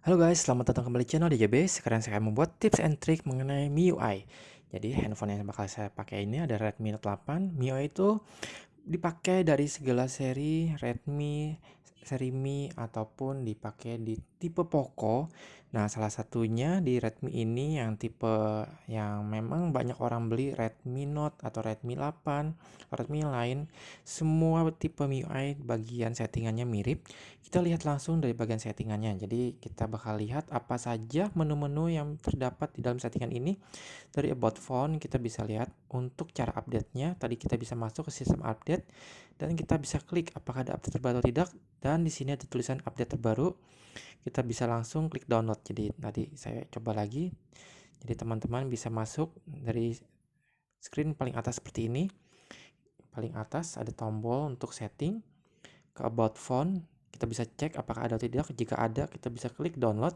Halo guys, selamat datang kembali di channel DJB. Sekarang saya akan membuat tips and trick mengenai MIUI. Jadi handphone yang bakal saya pakai ini ada Redmi Note 8. MIUI itu dipakai dari segala seri Redmi, seri Mi ataupun dipakai di tipe Poco. Nah, salah satunya di Redmi ini yang tipe yang memang banyak orang beli Redmi Note atau Redmi 8, Redmi yang lain, semua tipe MIUI bagian settingannya mirip. Kita lihat langsung dari bagian settingannya. Jadi, kita bakal lihat apa saja menu-menu yang terdapat di dalam settingan ini. Dari about phone kita bisa lihat untuk cara update-nya. Tadi kita bisa masuk ke sistem update dan kita bisa klik apakah ada update terbaru atau tidak. Dan di sini ada tulisan update terbaru. Kita bisa langsung klik download. Jadi tadi saya coba lagi. Jadi teman-teman bisa masuk dari screen paling atas seperti ini. Paling atas ada tombol untuk setting. Ke about phone kita bisa cek apakah ada atau tidak. Jika ada kita bisa klik download.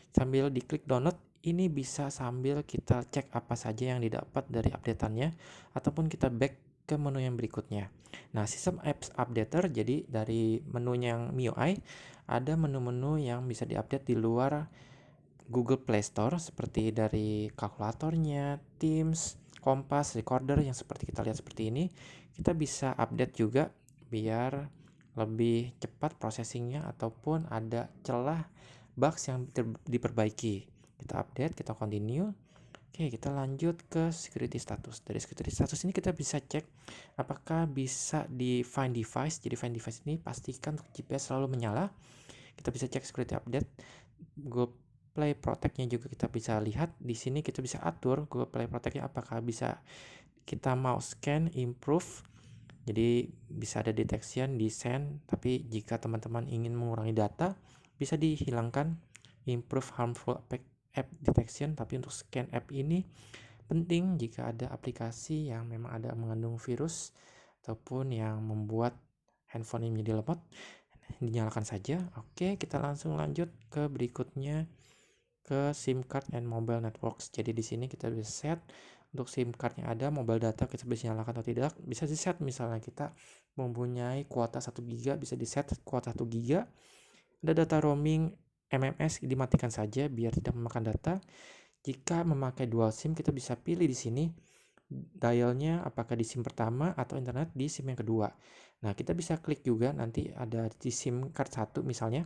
Sambil diklik download, ini bisa sambil kita cek apa saja yang didapat dari updateannya, ataupun kita back ke menu yang berikutnya. Nah, sistem apps updater, jadi dari menunya yang MIUI, ada menu-menu yang bisa diupdate di luar Google Play Store, seperti dari kalkulatornya, Teams, Kompas, Recorder, yang seperti kita lihat seperti ini. Kita bisa update juga, biar lebih cepat processingnya, ataupun ada celah bugs yang diperbaiki. Kita update, kita continue. Oke, kita lanjut ke security status. Dari security status ini kita bisa cek apakah bisa di find device. Jadi find device ini pastikan untuk GPS selalu menyala. Kita bisa cek security update. Google Play Protect-nya juga kita bisa lihat. Di sini kita bisa atur Google Play Protect-nya apakah bisa kita mau scan, improve. Jadi bisa ada detection di send, tapi jika teman-teman ingin mengurangi data, bisa dihilangkan improve harmful app detection. Tapi untuk scan app ini penting jika ada aplikasi yang memang ada mengandung virus ataupun yang membuat handphone ini menjadi lemot, dinyalakan saja. Oke, kita langsung lanjut ke berikutnya, ke SIM card and mobile networks. Jadi di sini kita bisa set untuk SIM card yang ada, mobile data kita bisa nyalakan atau tidak. Bisa di set, misalnya kita mempunyai kuota 1 GB, bisa di set kuota 1 GB. Ada data roaming MMS dimatikan saja biar tidak memakan data. Jika memakai dual SIM, kita bisa pilih di sini dialnya apakah di SIM pertama atau internet di SIM yang kedua. Nah, kita bisa klik juga nanti ada di SIM card 1 misalnya.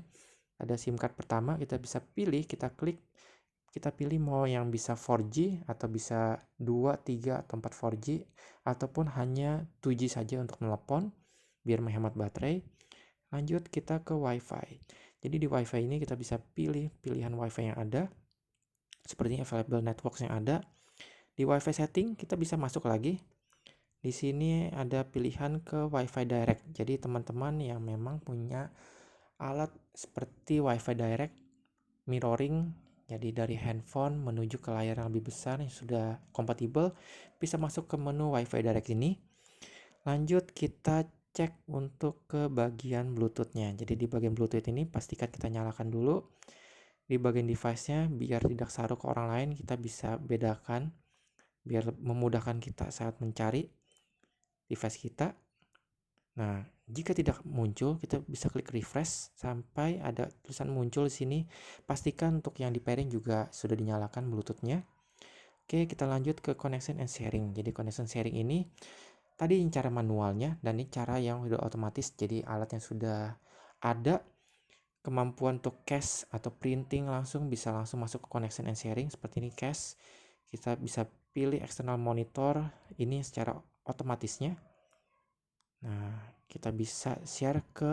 Ada SIM card pertama, kita bisa pilih, kita klik, kita pilih mau yang bisa 4G atau bisa 2, 3 atau 4 4G ataupun hanya 2G saja untuk telepon biar menghemat baterai. Lanjut kita ke WiFi. Jadi di WiFi ini kita bisa pilih pilihan WiFi yang ada, seperti available networks yang ada. Di WiFi setting kita bisa masuk lagi. Di sini ada pilihan ke WiFi Direct. Jadi teman-teman yang memang punya alat seperti WiFi Direct mirroring, jadi dari handphone menuju ke layar yang lebih besar yang sudah kompatibel, bisa masuk ke menu WiFi Direct ini. Lanjut kita cek untuk ke bagian Bluetooth-nya. Jadi di bagian Bluetooth ini pastikan kita nyalakan dulu. Di bagian device-nya biar tidak saru ke orang lain, kita bisa bedakan biar memudahkan kita saat mencari device kita. Nah, jika tidak muncul, kita bisa klik refresh sampai ada tulisan muncul di sini. Pastikan untuk yang di pairing juga sudah dinyalakan Bluetooth-nya. Oke, kita lanjut ke connection and sharing. Jadi connection sharing ini tadi cara manualnya, dan ini cara yang sudah otomatis. Jadi alat yang sudah ada, kemampuan untuk cache atau printing langsung bisa langsung masuk ke connection and sharing. Seperti ini cache. Kita bisa pilih external monitor ini secara otomatisnya. Nah, kita bisa share ke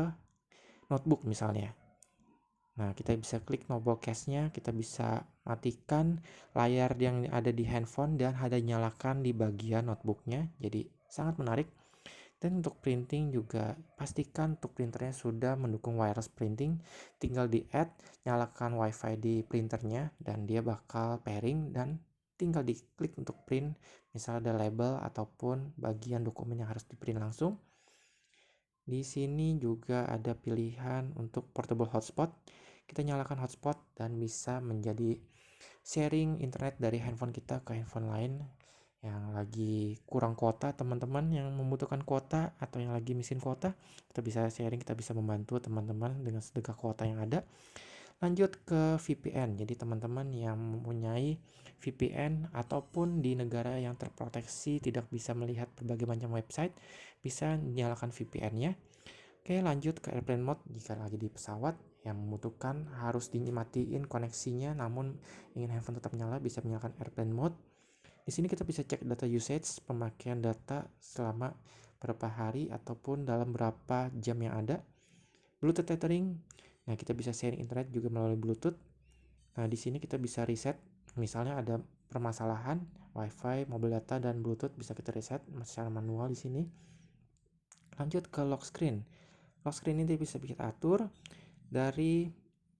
notebook misalnya. Nah, kita bisa klik notebook cache-nya, kita bisa matikan layar yang ada di handphone dan ada nyalakan di bagian notebooknya. Jadi sangat menarik. Dan untuk printing juga pastikan untuk printernya sudah mendukung wireless printing. Tinggal di add, nyalakan wifi di printernya dan dia bakal pairing, dan tinggal diklik untuk print. Misalnya ada label ataupun bagian dokumen yang harus di print langsung. Di sini juga ada pilihan untuk portable hotspot. Kita nyalakan hotspot dan bisa menjadi sharing internet dari handphone kita ke handphone lain yang lagi kurang kuota, teman-teman yang membutuhkan kuota atau yang lagi miskin kuota. Kita bisa sharing, kita bisa membantu teman-teman dengan sedekah kuota yang ada. Lanjut ke VPN. Jadi teman-teman yang mempunyai VPN ataupun di negara yang terproteksi tidak bisa melihat berbagai macam website, bisa nyalakan VPN-nya. Oke, lanjut ke airplane mode. Jika lagi di pesawat yang membutuhkan harus dimatiin koneksinya, namun ingin handphone tetap nyala, bisa menyalakan airplane mode. Di sini kita bisa cek data usage, pemakaian data selama berapa hari ataupun dalam berapa jam yang ada. Bluetooth tethering. Nah, kita bisa sharing internet juga melalui Bluetooth. Nah, di sini kita bisa reset. Misalnya ada permasalahan WiFi, mobile data, dan Bluetooth bisa kita reset secara manual di sini. Lanjut ke lock screen. Lock screen ini bisa kita atur dari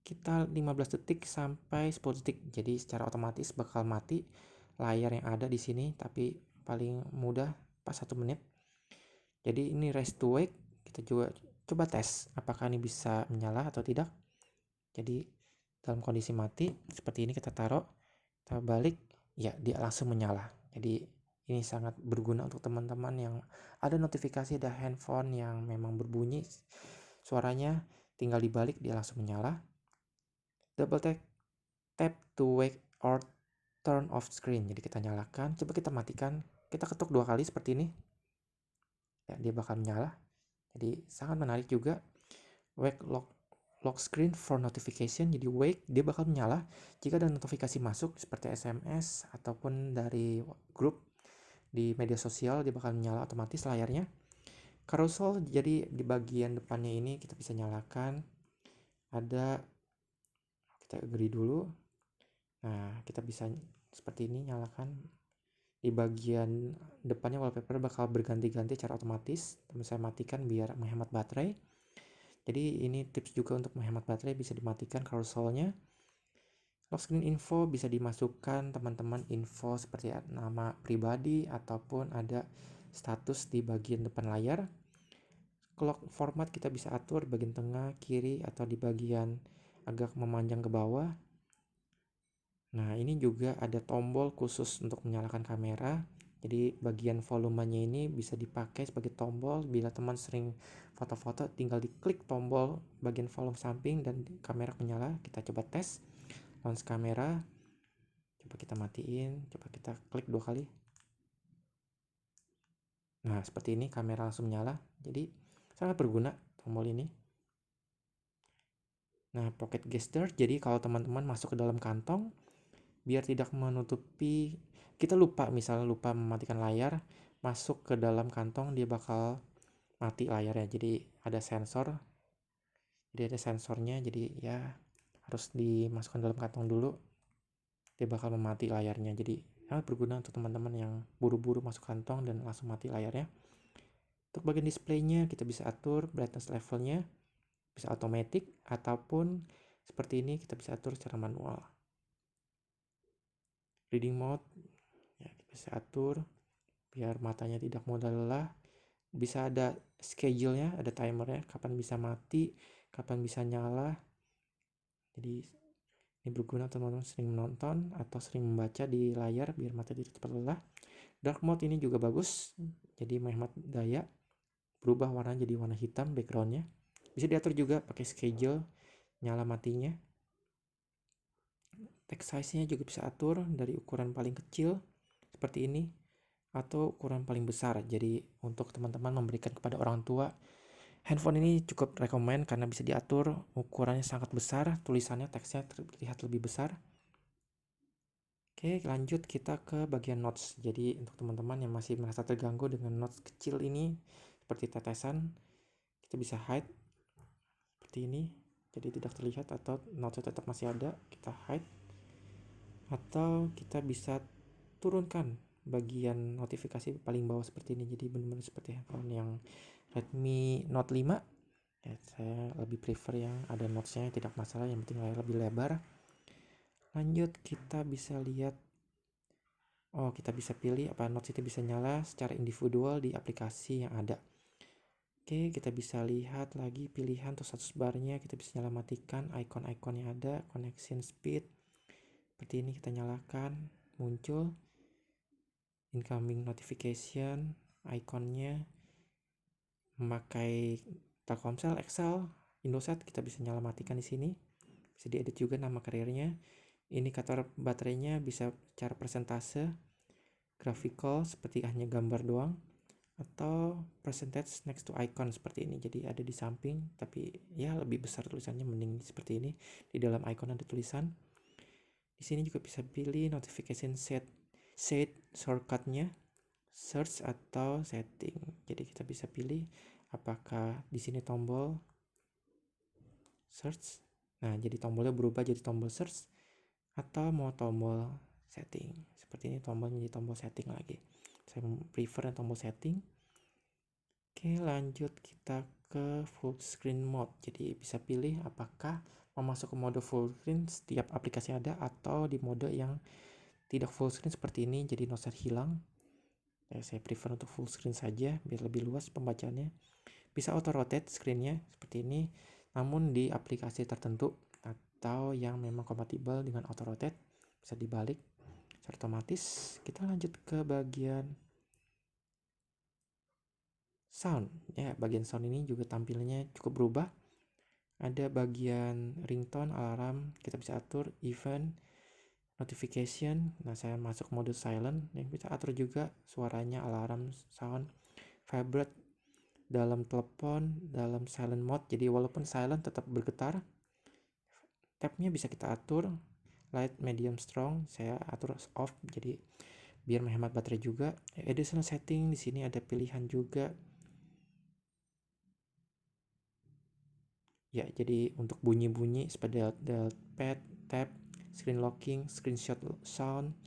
kita 15 detik sampai 10 detik. Jadi secara otomatis bakal mati layar yang ada di sini, tapi paling mudah pas 1 menit. Jadi ini raise to wake. Kita juga coba tes apakah ini bisa menyala atau tidak. Jadi dalam kondisi mati seperti ini kita taruh, kita balik, ya dia langsung menyala. Jadi ini sangat berguna untuk teman-teman yang ada notifikasi ada handphone yang memang berbunyi suaranya, tinggal dibalik dia langsung menyala. Double tap to wake or turn off screen. Jadi kita nyalakan, coba kita matikan, kita ketuk 2 kali seperti ini, ya dia bakal menyala. Jadi sangat menarik juga. Wake lock screen for notification. Jadi wake dia bakal menyala jika ada notifikasi masuk seperti SMS ataupun dari grup di media sosial, dia bakal menyala otomatis layarnya. Carousel, jadi di bagian depannya ini kita bisa nyalakan. Ada, kita agree dulu. Nah, kita bisa seperti ini nyalakan. Di bagian depannya wallpaper bakal berganti-ganti secara otomatis. Saya matikan biar menghemat baterai. Jadi ini tips juga untuk menghemat baterai, bisa dimatikan carouselnya. Lock screen info bisa dimasukkan teman-teman info seperti nama pribadi ataupun ada status di bagian depan layar. Clock format kita bisa atur bagian tengah, kiri, atau di bagian agak memanjang ke bawah. Nah, ini juga ada tombol khusus untuk menyalakan kamera. Jadi bagian volumenya ini bisa dipakai sebagai tombol. Bila teman sering foto-foto, tinggal diklik tombol bagian volume samping dan kamera menyala. Kita coba tes launch kamera. Coba kita matiin, coba kita klik 2 kali. Nah, seperti ini kamera langsung menyala. Jadi sangat berguna tombol ini. Nah, pocket gesture, jadi kalau teman-teman masuk ke dalam kantong, biar tidak menutupi, kita lupa misalnya lupa mematikan layar, masuk ke dalam kantong dia bakal mati layarnya. Jadi ada sensor, jadi ada sensornya, jadi ya harus dimasukkan dalam kantong dulu, dia bakal memati layarnya. Jadi sangat berguna untuk teman-teman yang buru-buru masuk kantong dan langsung mati layarnya. Untuk bagian displaynya kita bisa atur brightness levelnya, bisa automatic ataupun seperti ini kita bisa atur secara manual. Reading mode ya, kita bisa atur biar matanya tidak mudah lelah. Bisa ada schedule-nya, ada timernya, kapan bisa mati, kapan bisa nyala. Jadi ini berguna teman-teman sering menonton atau sering membaca di layar biar mata tidak cepat lelah. Dark mode ini juga bagus, jadi menghemat daya. Berubah warna jadi warna hitam backgroundnya. Bisa diatur juga pakai schedule nyala matinya. Text size-nya juga bisa atur dari ukuran paling kecil seperti ini atau ukuran paling besar. Jadi untuk teman-teman memberikan kepada orang tua, handphone ini cukup rekomen karena bisa diatur ukurannya sangat besar, tulisannya teksnya terlihat lebih besar. Oke, lanjut kita ke bagian notes. Jadi untuk teman-teman yang masih merasa terganggu dengan notes kecil ini seperti tetesan, kita bisa hide seperti ini. Jadi tidak terlihat atau notes tetap masih ada, kita hide. Atau kita bisa turunkan bagian notifikasi paling bawah seperti ini. Jadi benar-benar seperti handphone yang Redmi Note 5 ya, saya lebih prefer yang ada notesnya, tidak masalah, yang penting layar lebih lebar. Lanjut kita bisa lihat, kita bisa pilih apa notes itu bisa nyala secara individual di aplikasi yang ada. Oke, kita bisa lihat lagi pilihan untuk status barnya, kita bisa nyala matikan icon-icon yang ada, connection speed seperti ini kita nyalakan, muncul incoming notification, ikonnya memakai Telkomsel, Excel, Indosat kita bisa nyala matikan di sini. Bisa diedit juga nama carrier-nya. Indikator baterainya bisa cara persentase, graphical seperti hanya gambar doang, atau percentage next to icon seperti ini. Jadi ada di samping, tapi ya lebih besar tulisannya, mending seperti ini. Di dalam icon ada tulisan. Di sini juga bisa pilih notification set shortcutnya, search atau setting. Jadi kita bisa pilih apakah di sini tombol search. Nah, jadi tombolnya berubah jadi tombol search atau mau tombol setting. Seperti ini tombolnya jadi tombol setting lagi. Saya prefer tombol setting. Oke, lanjut kita ke full screen mode. Jadi bisa pilih apakah mau masuk ke mode full screen setiap aplikasi ada atau di mode yang tidak full screen seperti ini, jadi no share hilang. Saya prefer untuk full screen saja biar lebih luas pembacaannya. Bisa auto rotate screennya seperti ini, namun di aplikasi tertentu atau yang memang kompatibel dengan auto rotate bisa dibalik secara otomatis. Kita lanjut ke bagian sound. Ya, bagian sound ini juga tampilnya cukup berubah. Ada bagian ringtone, alarm, kita bisa atur, event, notification. Nah, saya masuk mode silent, dan bisa atur juga suaranya, alarm, sound, vibrate dalam telepon, dalam silent mode. Jadi walaupun silent tetap bergetar. Tabnya bisa kita atur, light, medium, strong. Saya atur off, jadi biar menghemat baterai juga. Additional setting di sini ada pilihan juga. Ya, jadi untuk bunyi-bunyi seperti delete pad, tab, screen locking, screenshot sound,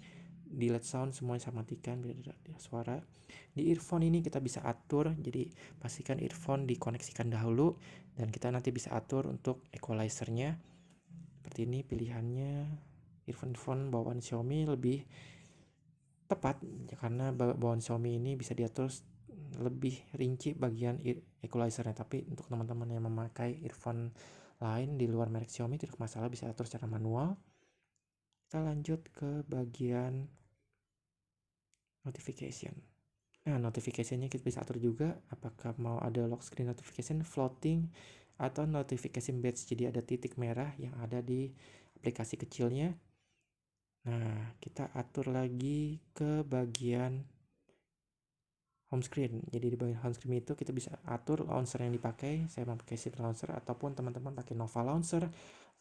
delete sound, semuanya saya matikan biar tidak suara. Di earphone ini kita bisa atur, jadi pastikan earphone dikoneksikan dahulu dan kita nanti bisa atur untuk equalizernya. Seperti ini pilihannya. Earphone bawaan Xiaomi lebih tepat karena bawaan Xiaomi ini bisa diatur lebih rinci bagian equalizernya, tapi untuk teman-teman yang memakai earphone lain di luar merek Xiaomi tidak masalah, bisa atur secara manual. Kita lanjut ke bagian notification. Nah, notificationnya kita bisa atur juga apakah mau ada lock screen notification, floating, atau notification badge, jadi ada titik merah yang ada di aplikasi kecilnya. Nah, kita atur lagi ke bagian home screen. Jadi di bagian home screen itu kita bisa atur launcher yang dipakai. Saya memakai Shift Launcher ataupun teman-teman pakai Nova Launcher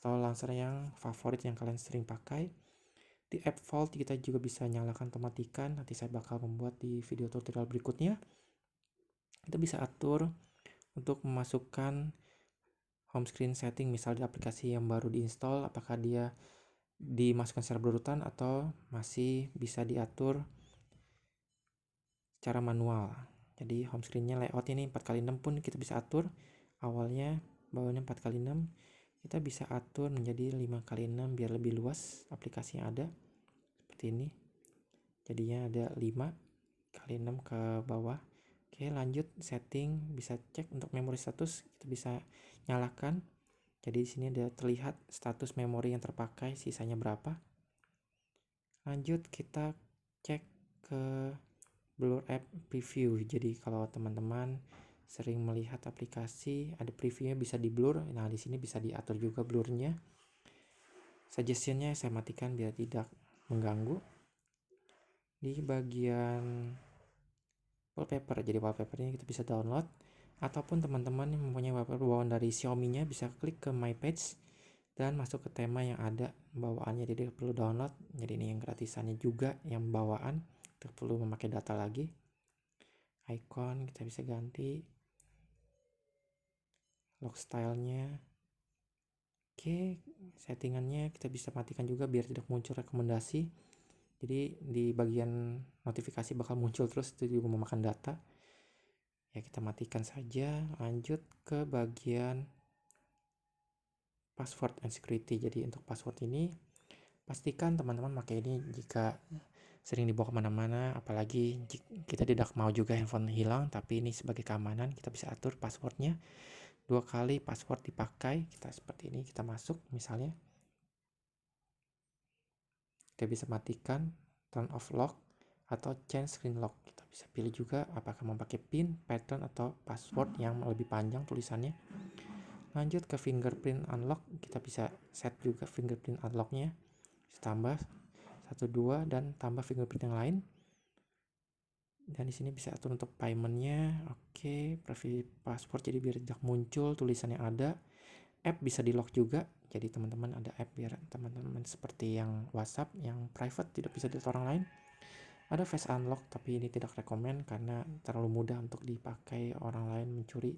atau launcher yang favorit yang kalian sering pakai. Di app Vault kita juga bisa nyalakan atau matikan. Nanti saya bakal membuat di video tutorial berikutnya. Kita bisa atur untuk memasukkan home screen setting, misal di aplikasi yang baru diinstal, apakah dia dimasukkan secara berurutan atau masih bisa diatur secara manual. Jadi home screen-nya layout ini 4x6 pun kita bisa atur. Awalnya bawahnya 4x6, kita bisa atur menjadi 5x6 biar lebih luas aplikasi yang ada. Seperti ini. Jadinya ada 5x6 ke bawah. Oke, lanjut setting, bisa cek untuk memori status, kita bisa nyalakan. Jadi di sini ada terlihat status memori yang terpakai, sisanya berapa. Lanjut kita cek ke Blur App Preview. Jadi kalau teman-teman sering melihat aplikasi ada previewnya bisa di blur. Nah, di sini bisa diatur juga blurnya. Suggestionnya saya matikan biar tidak mengganggu. Di bagian wallpaper, jadi wallpapernya kita bisa download, ataupun teman-teman yang mempunyai wallpaper bawaan dari Xiaomi-nya bisa klik ke My Page dan masuk ke tema yang ada bawaannya. Jadi perlu download. Jadi ini yang gratisannya juga yang bawaan. Perlu memakai data lagi. Icon kita bisa ganti, lock stylenya. Oke, settingannya kita bisa matikan juga biar tidak muncul rekomendasi. Jadi di bagian notifikasi bakal muncul terus, itu juga memakan data. Ya, kita matikan saja. Lanjut ke bagian password and security. Jadi untuk password ini pastikan teman-teman pakai ini jika sering dibawa kemana-mana, apalagi kita tidak mau juga handphone hilang, tapi ini sebagai keamanan kita bisa atur passwordnya 2 kali password dipakai. Kita seperti ini, kita masuk misalnya, kita bisa matikan turn off lock atau change screen lock. Kita bisa pilih juga apakah mau pakai pin, pattern, atau password yang lebih panjang tulisannya. Lanjut ke fingerprint unlock, kita bisa set juga fingerprint unlocknya, tambah 1, 2 dan tambah fingerprint yang lain. Dan di sini bisa atur untuk paymentnya. Oke, private password jadi biar tidak muncul tulisan yang ada. App bisa di lock juga, jadi teman-teman ada app biar teman-teman seperti yang WhatsApp yang private tidak bisa dilihat orang lain. Ada face unlock, tapi ini tidak rekomen karena terlalu mudah untuk dipakai orang lain mencuri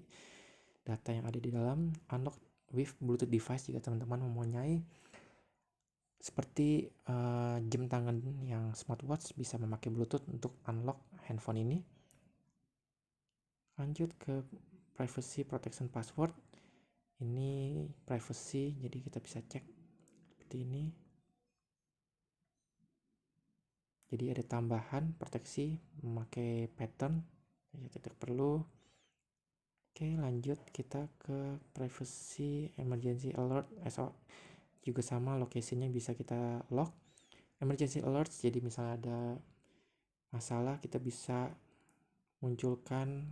data yang ada di dalam. Unlock with Bluetooth device jika teman-teman mempunyai seperti jam tangan yang smartwatch bisa memakai Bluetooth untuk unlock handphone ini. Lanjut ke privacy protection password. Ini privacy, jadi kita bisa cek seperti ini. Jadi ada tambahan proteksi memakai pattern, ya tidak perlu. Oke, lanjut kita ke privacy emergency alert. Juga sama, location-nya bisa kita lock. Emergency alert, jadi misalnya ada masalah kita bisa munculkan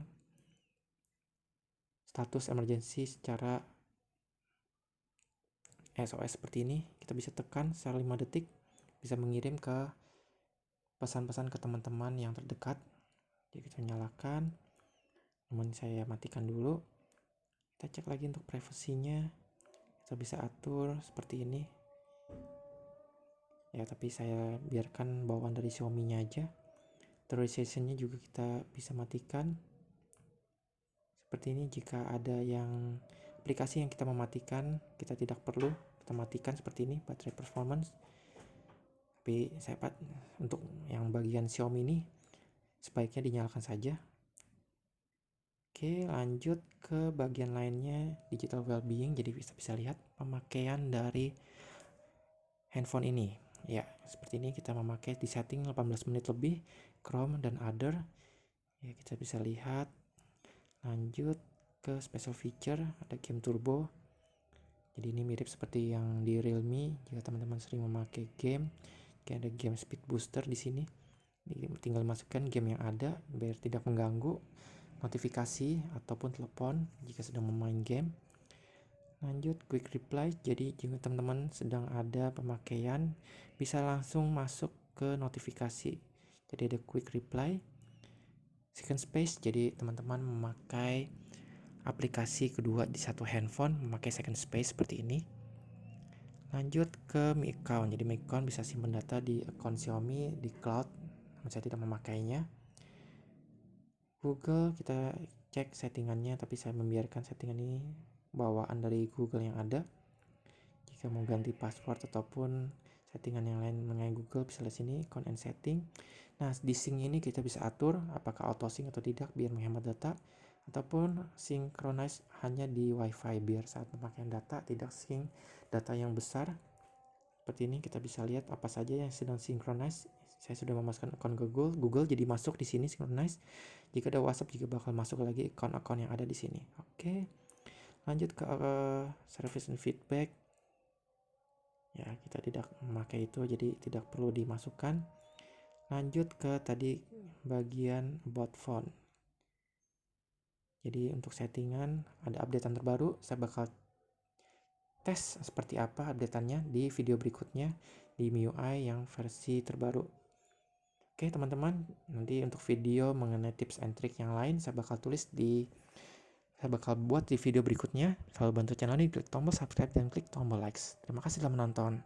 status emergency secara SOS seperti ini. Kita bisa tekan secara 5 detik, bisa mengirim ke pesan-pesan ke teman-teman yang terdekat. Jadi kita nyalakan, namun saya matikan dulu. Kita cek lagi untuk privasinya, kita bisa atur seperti ini ya, tapi saya biarkan bawaan dari Xiaomi nya aja. Authorization-nya juga kita bisa matikan seperti ini. Jika ada yang aplikasi yang kita mematikan, kita tidak perlu, kita matikan seperti ini. Baterai performance, tapi saya untuk yang bagian Xiaomi ini sebaiknya dinyalakan saja. Oke, lanjut ke bagian lainnya, digital well-being. Jadi bisa lihat pemakaian dari handphone ini. Ya, seperti ini kita memakai di setting 18 menit lebih, Chrome dan other. Ya, kita bisa lihat. Lanjut ke special feature, ada game turbo. Jadi ini mirip seperti yang di Realme jika teman-teman sering memakai game. Kayak ada game speed booster di sini. Tinggal masukkan game yang ada biar tidak mengganggu notifikasi ataupun telepon jika sedang memain game. Lanjut quick reply, jadi jika teman-teman sedang ada pemakaian bisa langsung masuk ke notifikasi. Jadi ada quick reply. Second space, jadi teman-teman memakai aplikasi kedua di satu handphone memakai second space seperti ini. Lanjut ke Mi Account, jadi Mi Account bisa simpan data di akun Xiaomi di cloud, namun saya tidak memakainya. Google, kita cek settingannya, tapi saya membiarkan settingan ini bawaan dari Google yang ada. Jika mau ganti password ataupun settingan yang lain mengenai Google, bisa lihat sini account and setting. Nah, di sync ini kita bisa atur apakah auto sync atau tidak biar menghemat data, ataupun synchronize hanya di WiFi biar saat pemakaian data tidak sync data yang besar. Seperti ini kita bisa lihat apa saja yang sedang synchronize. Saya sudah memasukkan akun Google jadi masuk di sini synchronize. Jika ada WhatsApp juga bakal masuk lagi akun-akun yang ada di sini. Oke. Lanjut ke service and feedback. Ya, kita tidak memakai itu jadi tidak perlu dimasukkan. Lanjut ke tadi bagian about phone. Jadi untuk settingan ada updatean terbaru, saya bakal tes seperti apa updateannya di video berikutnya di MIUI yang versi terbaru. Oke teman-teman, nanti untuk video mengenai tips and trick yang lain saya bakal buat di video berikutnya. Selalu bantu channel ini, klik tombol subscribe dan klik tombol likes. Terima kasih telah menonton.